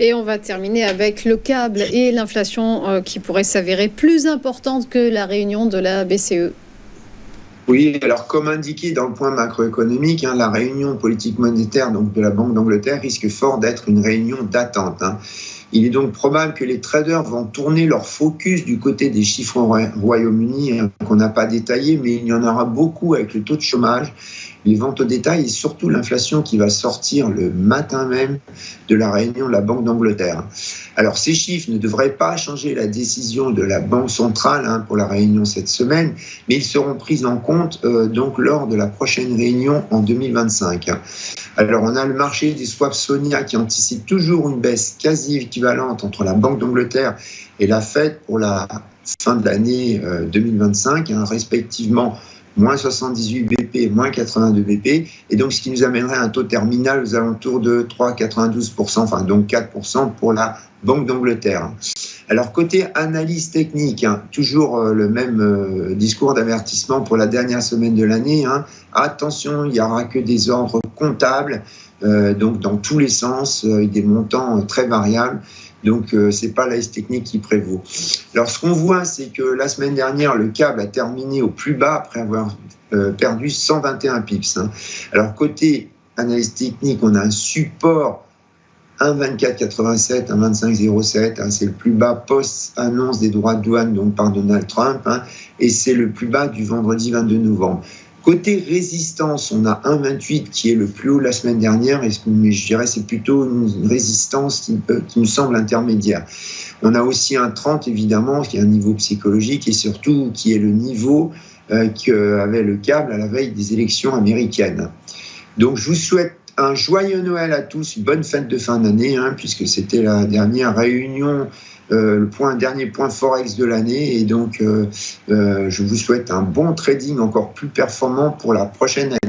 Et on va terminer avec le câble et l'inflation qui pourrait s'avérer plus importante que la réunion de la BCE. Oui, alors comme indiqué dans le point macroéconomique, la réunion politique monétaire donc, de la Banque d'Angleterre risque fort d'être une réunion d'attente. Il est donc probable que les traders vont tourner leur focus du côté des chiffres au Royaume-Uni qu'on n'a pas détaillés, mais il y en aura beaucoup avec le taux de chômage, les ventes au détail et surtout l'inflation qui va sortir le matin même de la réunion de la Banque d'Angleterre. Alors ces chiffres ne devraient pas changer la décision de la Banque centrale pour la réunion cette semaine, mais ils seront pris en compte donc lors de la prochaine réunion en 2025. Alors on a le marché des swaps Sonia qui anticipe toujours une baisse quasi équivalente entre la Banque d'Angleterre et la Fed pour la fin de l'année 2025, respectivement moins 78 BP et moins 82 BP, et donc ce qui nous amènerait à un taux terminal aux alentours de 3,92%, enfin donc 4% pour la Banque d'Angleterre. Alors côté analyse technique, toujours le même discours d'avertissement pour la dernière semaine de l'année. Attention, il n'y aura que des ordres comptables, donc dans tous les sens, des montants très variables. Donc, c'est pas l'analyse technique qui prévaut. Alors, ce qu'on voit, c'est que la semaine dernière, le câble a terminé au plus bas après avoir perdu 121 pips. Alors, côté analyse technique, on a un support 1,2487, 1,2507. C'est le plus bas post-annonce des droits de douane donc par Donald Trump. Et c'est le plus bas du vendredi 22 novembre. Côté résistance, on a 1,28 qui est le plus haut de la semaine dernière, mais je dirais que c'est plutôt une résistance qui me semble intermédiaire. On a aussi 1,30 évidemment, qui est un niveau psychologique et surtout qui est le niveau qu'avait le câble à la veille des élections américaines. Donc je vous souhaite un joyeux Noël à tous, une bonne fête de fin d'année, puisque c'était la dernière réunion, dernier point Forex de l'année. Et donc, je vous souhaite un bon trading encore plus performant pour la prochaine année.